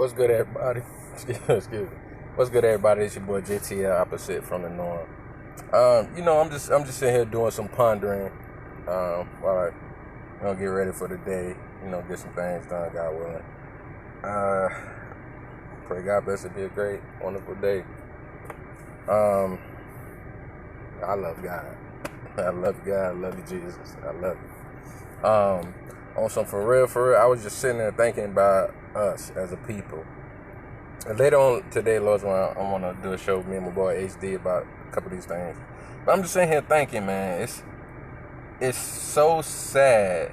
What's good, everybody? Excuse me. What's good, everybody? It's your boy JTL, opposite from the norm. I'm just sitting here doing some pondering while I get ready for the day. Get some things done, God willing. Uh, Pray God bless it be a great, wonderful day. Um, I love God. I love God. I love you, Jesus. I love you. On some for real, I was just sitting there thinking about us as a people. And later on today, Lord's willing, I want to do a show with me and my boy HD about a couple of these things. But I'm just sitting here thinking, man, it's so sad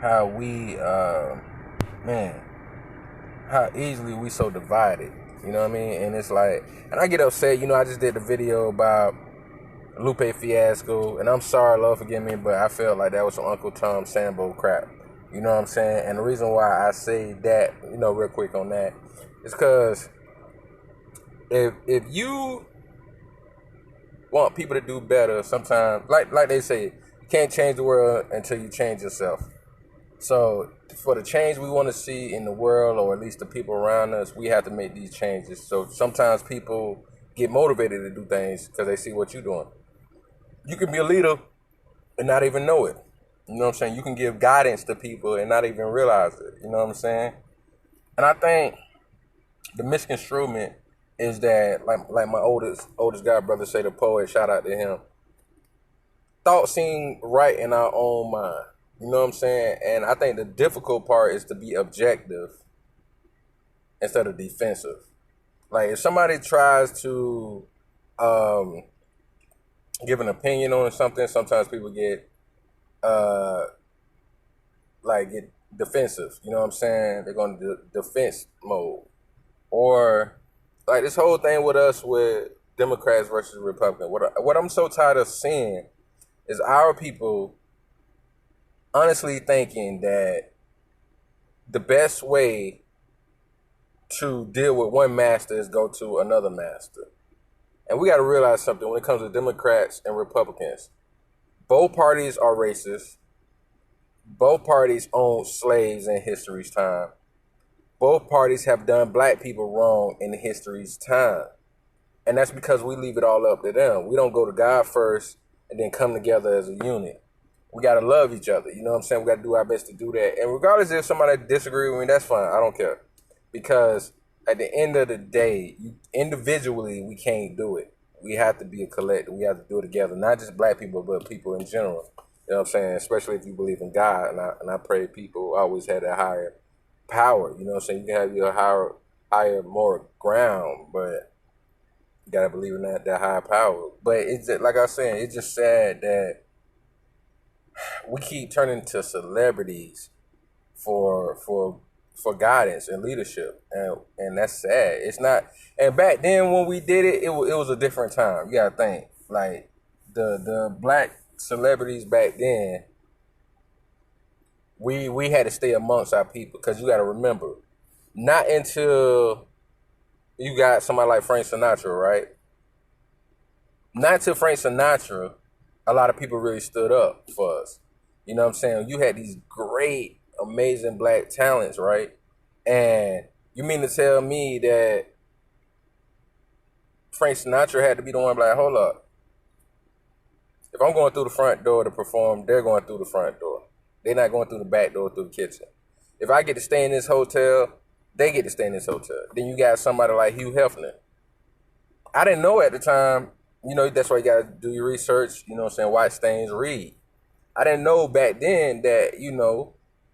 how we, how easily we so divided. You know what I mean? And it's like, and I get upset. I just did the video about Lupe Fiasco, and I'm sorry, Lord forgive me, but I felt like that was some Uncle Tom Sambo crap. You know what I'm saying? And the reason why I say that, real quick on that, is because if you want people to do better, sometimes, like they say, you can't change the world until you change yourself. So for the change we want to see in the world, or at least the people around us, we have to make these changes. So sometimes people get motivated to do things because they see what you're doing. You can be a leader and not even know it. You know what I'm saying? You can give guidance to people and not even realize it. You know what I'm saying? And I think the misconstruement is that, like my oldest guy brother say, the poet, shout out to him, thoughts seem right in our own mind. You know what I'm saying? And I think the difficult part is to be objective instead of defensive. Like, if somebody tries to give an opinion on something, sometimes people get get defensive. You know what I'm saying? They're going to defense mode. Or like this whole thing with us with Democrats versus Republicans. What I'm so tired of seeing is our people honestly thinking that the best way to deal with one master is go to another master. And we got to realize something when it comes to Democrats and Republicans. Both parties are racist. Both parties own slaves in history's time. Both parties have done black people wrong in history's time. And that's because we leave it all up to them. We don't go to God first and then come together as a unit. We got to love each other. You know what I'm saying? We got to do our best to do that. And regardless if somebody disagree with me, that's fine. I don't care. Because at the end of the day, individually, we can't do it. We have to be a collective. We have to do it together. Not just black people, but people in general. You know what I'm saying? Especially if you believe in God. And I pray people always have that higher power. You know what I'm saying? You can have your higher, more ground, but you got to believe in that higher power. But it's just, like I was saying, it's just sad that we keep turning to celebrities for guidance and leadership, and that's sad. It's not. And back then when we did it, it was a different time. You gotta think, like the black celebrities back then. We had to stay amongst our people, because you gotta remember, not until you got somebody like Frank Sinatra, right? Not until Frank Sinatra, a lot of people really stood up for us. You know what I'm saying? You had these great, amazing black talents, right? And you mean to tell me that Frank Sinatra had to be the one like, hold up. If I'm going through the front door to perform, they're going through the front door. They're not going through the back door, through the kitchen. If I get to stay in this hotel, they get to stay in this hotel. Then you got somebody like Hugh Hefner. I didn't know at the time. That's why you got to do your research. You know what I'm saying? Watch things, read. I didn't know back then that,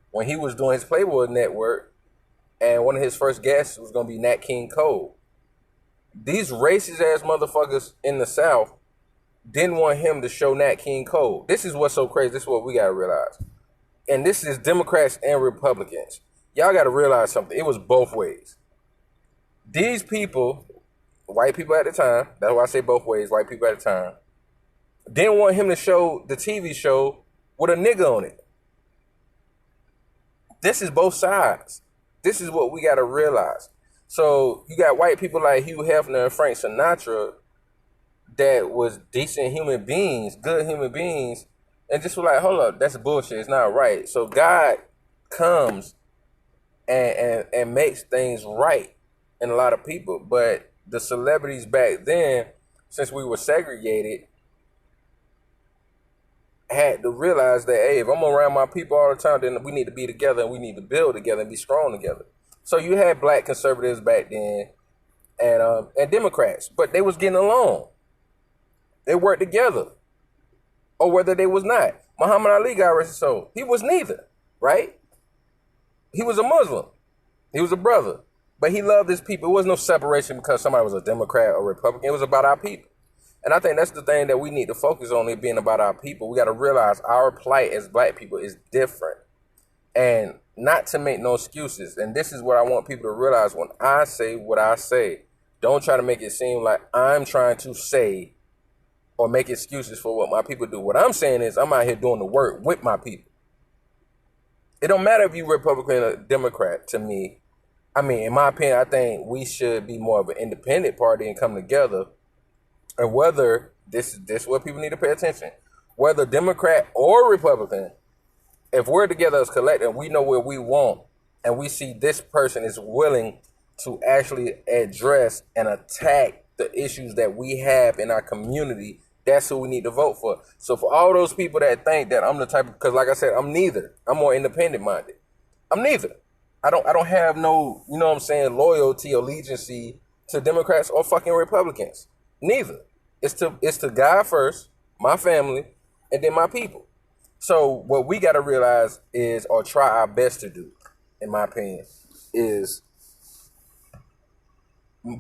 when he was doing his Playboy Network, and one of his first guests was going to be Nat King Cole. These racist ass motherfuckers in the South didn't want him to show Nat King Cole. This is what's so crazy. This is what we got to realize. And this is Democrats and Republicans. Y'all got to realize something. It was both ways. These people, white people at the time, that's why I say both ways, white people at the time, didn't want him to show the TV show with a nigga on it. This is both sides. This is what we got to realize. So you got white people like Hugh Hefner and Frank Sinatra that was decent human beings, good human beings, and just were like, hold up, that's bullshit. It's not right. So God comes and makes things right in a lot of people. But the celebrities back then, since we were segregated, had to realize that, hey, if I'm around my people all the time, then we need to be together and we need to build together and be strong together. So you had black conservatives back then and Democrats, but they was getting along. They worked together, or whether they was not. Muhammad Ali, got rest his soul, he was neither, right? He was a Muslim. He was a brother, but he loved his people. It was no separation because somebody was a Democrat or Republican. It was about our people. And I think that's the thing that we need to focus on, it being about our people. We got to realize our plight as black people is different, and not to make no excuses. And this is what I want people to realize when I say what I say. Don't try to make it seem like I'm trying to say or make excuses for what my people do. What I'm saying is I'm out here doing the work with my people. It don't matter if you Republican or Democrat to me. I mean, in my opinion, I think we should be more of an independent party and come together. And whether this is what people need to pay attention, whether Democrat or Republican, if we're together as collective, we know where we want, and we see this person is willing to actually address and attack the issues that we have in our community, that's who we need to vote for. So for all those people that think that I'm the type of, because like I said, I'm neither. I'm more independent minded. I'm neither. I don't have no, you know what I'm saying, loyalty, allegiance to Democrats or fucking Republicans. Neither. It's to God first, my family, and then my people. So what we got to realize is, or try our best to do, in my opinion, is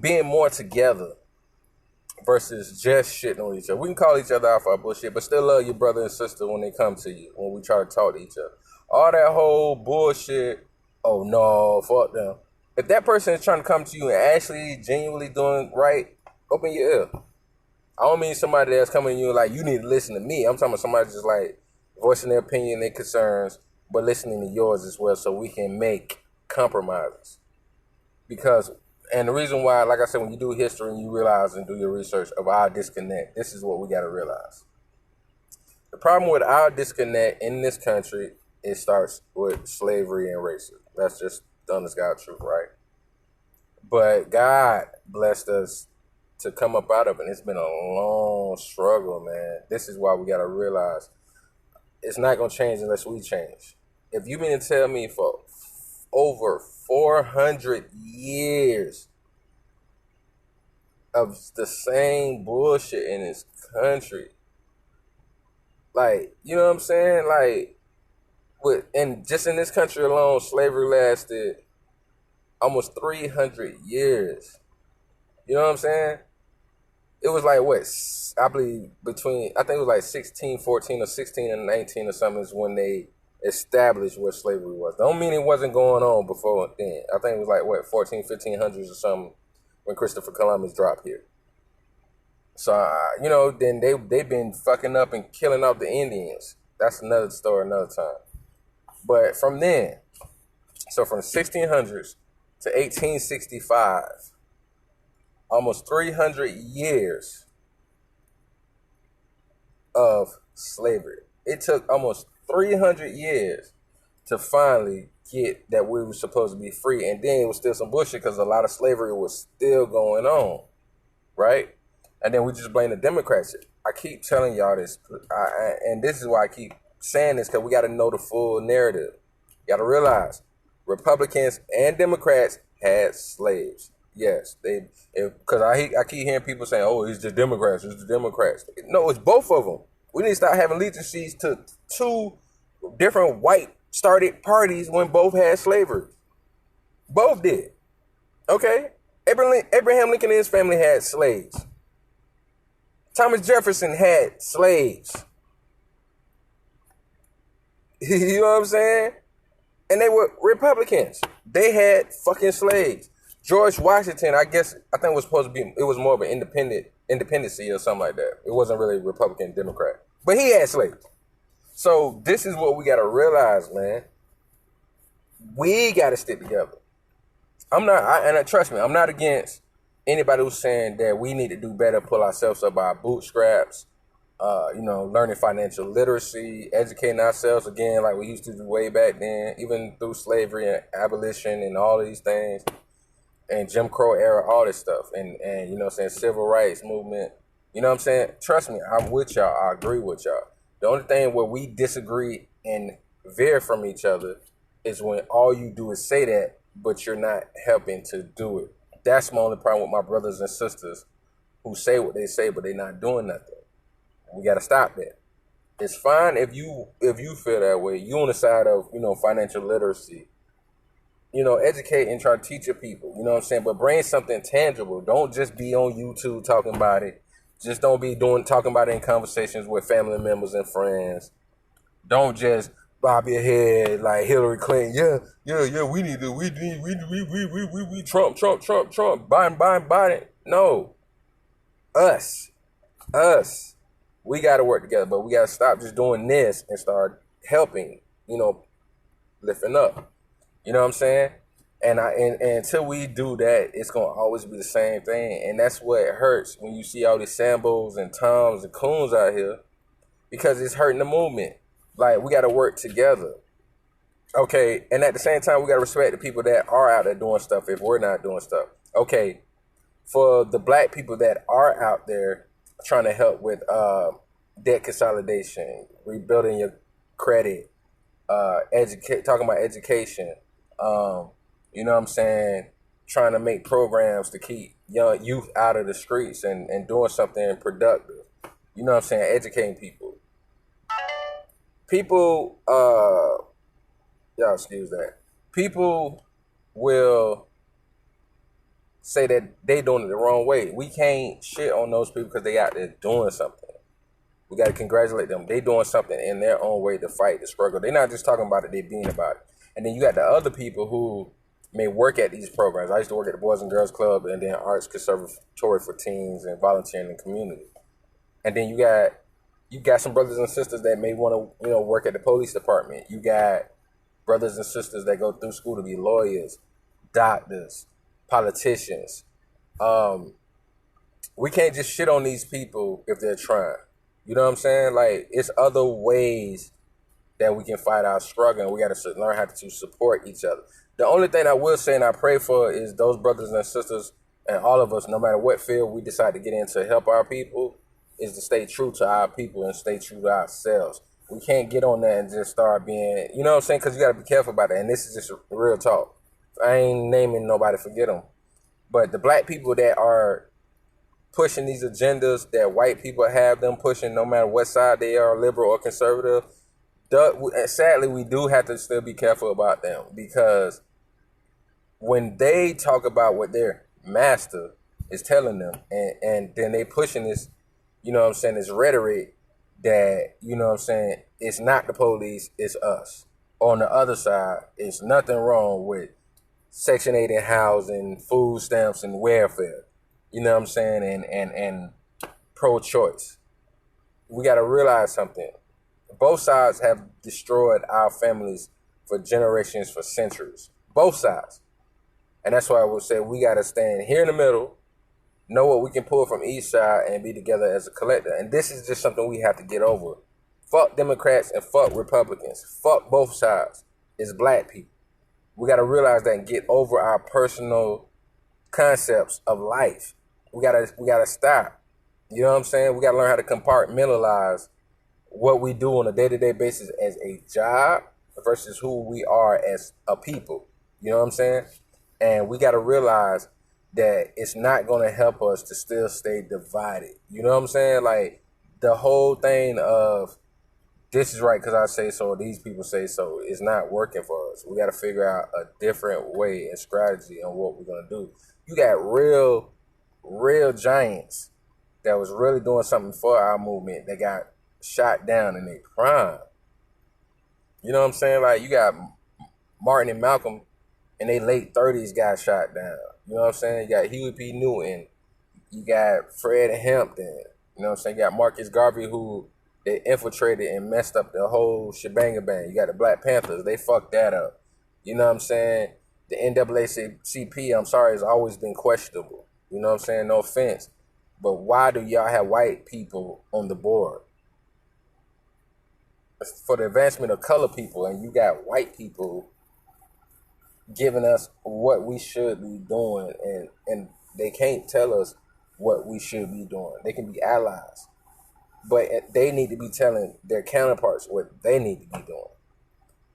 being more together versus just shitting on each other. We can call each other out for our bullshit, but still love your brother and sister when they come to you, when we try to talk to each other. All that whole bullshit, oh no, fuck them. If that person is trying to come to you and actually genuinely doing right, open your ear. I don't mean somebody that's coming to you like, you need to listen to me. I'm talking about somebody just like voicing their opinion, their concerns, but listening to yours as well, so we can make compromises. Because, and the reason why, like I said, when you do history and you realize and do your research of our disconnect, this is what we got to realize. The problem with our disconnect in this country, it starts with slavery and racism. That's just the honest God truth, right? But God blessed us to come up out of it. It's been a long struggle, man. This is why we got to realize it's not going to change unless we change. If you mean to tell me for over 400 years of the same bullshit in this country, like, you know what I'm saying? Like, and just in this country alone, slavery lasted almost 300 years. You know what I'm saying? It was like, what, I believe I think it was like 1614 or 16 and 19 or something is when they established what slavery was. Don't mean it wasn't going on before then. I think it was like, what, 1500s or something when Christopher Columbus dropped here. So, you know, then they've been fucking up and killing off the Indians. That's another story another time. But from then, so from 1600s to 1865, almost 300 years of slavery. It took almost 300 years to finally get that we were supposed to be free. And then it was still some bullshit because a lot of slavery was still going on, right? And then we just blame the Democrats. I keep telling y'all this, and this is why I keep saying this, because we got to know the full narrative. You got to realize Republicans and Democrats had slaves. Yes, because I keep hearing people saying, "Oh, it's the Democrats, it's the Democrats." No, it's both of them. We need to start having allegiances to two different white started parties when both had slavery. Both did. Okay, Abraham Lincoln and his family had slaves. Thomas Jefferson had slaves. You know what I'm saying? And they were Republicans. They had fucking slaves. George Washington, I think it was supposed to be, it was more of an independency or something like that. It wasn't really Republican, Democrat. But he had slaves. So this is what we got to realize, man. We got to stick together. Trust me, I'm not against anybody who's saying that we need to do better, pull ourselves up by our bootstraps, learning financial literacy, educating ourselves again, like we used to do way back then, even through slavery and abolition and all of these things, and Jim Crow era, all this stuff, and civil rights movement. You know what I'm saying? Trust me, I'm with y'all. I agree with y'all. The only thing where we disagree and veer from each other is when all you do is say that, but you're not helping to do it. That's my only problem with my brothers and sisters who say what they say, but they're not doing nothing. We got to stop that. It's fine if you feel that way. You on the side of financial literacy. Educate and try to teach your people. You know what I'm saying? But bring something tangible. Don't just be on YouTube talking about it. Just don't be talking about it in conversations with family members and friends. Don't just bob your head like Hillary Clinton. Yeah. We need Trump, Biden. No, us. We got to work together, but we got to stop just doing this and start helping. Lifting up. You know what I'm saying? And until we do that, it's gonna always be the same thing, and that's what hurts when you see all these Sambos and Toms and Coons out here, because it's hurting the movement. Like, we got to work together, okay? And at the same time, we got to respect the people that are out there doing stuff if we're not doing stuff, okay? For the black people that are out there trying to help with debt consolidation, rebuilding your credit, talking about education. You know what I'm saying? Trying to make programs to keep young youth out of the streets and doing something productive. You know what I'm saying? Educating people. People, y'all excuse that. People will say that they doing it the wrong way. We can't shit on those people because they out there doing something. We got to congratulate them. They doing something in their own way to fight the struggle. They're not just talking about it, they being about it. And then you got the other people who may work at these programs. I used to work at the Boys and Girls Club and then Arts Conservatory for Teens and volunteering in the community. And then you got some brothers and sisters that may want to, work at the police department. You got brothers and sisters that go through school to be lawyers, doctors, politicians. We can't just shit on these people if they're trying. You know what I'm saying? Like, it's other ways that we can fight our struggle, and we got to learn how to support each other. The only thing I will say and I pray for is those brothers and sisters and all of us, no matter what field we decide to get in to help our people, is to stay true to our people and stay true to ourselves. We can't get on there and just start being, you know what I'm saying? Because you got to be careful about it. And this is just real talk. I ain't naming nobody, forget them. But the black people that are pushing these agendas that white people have them pushing, no matter what side they are, liberal or conservative, sadly, we do have to still be careful about them, because when they talk about what their master is telling them, and then they pushing this, this rhetoric that, it's not the police, it's us. On the other side, it's nothing wrong with Section 8 and housing, food stamps and welfare, and pro-choice. We got to realize something. Both sides have destroyed our families for generations, for centuries. Both sides. And that's why I would say we got to stand here in the middle, know what we can pull from each side, and be together as a collective. And this is just something we have to get over. Fuck Democrats and fuck Republicans. Fuck both sides. It's black people. We got to realize that and get over our personal concepts of life. We gotta stop. You know what I'm saying? We got to learn how to compartmentalize what we do on a day-to-day basis as a job versus who we are as a people. You know what I'm saying? And we got to realize that it's not going to help us to still stay divided. You know what I'm saying? Like, the whole thing of this is right because I say so, these people say so, is not working for us. We got to figure out a different way and strategy on what we're going to do. You got real giants that was really doing something for our movement that got shot down in their prime. You know what I'm saying? Like, you got Martin and Malcolm in their late 30s got shot down. You know what I'm saying? You got Huey P. Newton. You got Fred Hampton. You know what I'm saying? You got Marcus Garvey, who they infiltrated and messed up the whole shebang bang. You got the Black Panthers. They fucked that up. You know what I'm saying? The NAACP, I'm sorry, has always been questionable. You know what I'm saying? No offense. But why do y'all have white people on the board? for the advancement of color people, and you got white people giving us what we should be doing, and they can't tell us what we should be doing. They can be allies, but they need to be telling their counterparts what they need to be doing.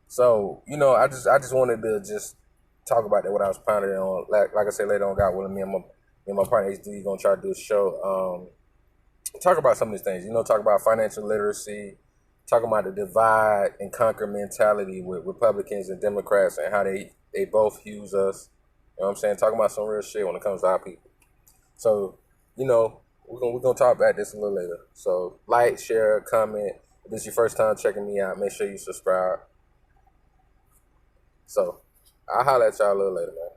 So, I just wanted to just talk about that, what I was pondering on. Like I said, later on, God willing, me and my partner HD gonna try to do a show. Talk about some of these things. Talk about financial literacy, talk about the divide and conquer mentality with Republicans and Democrats and how they both use us. You know what I'm saying? Talking about some real shit when it comes to our people. So, we're gonna talk about this a little later. So like, share, comment. If this is your first time checking me out, make sure you subscribe. So I'll holler at y'all a little later, man.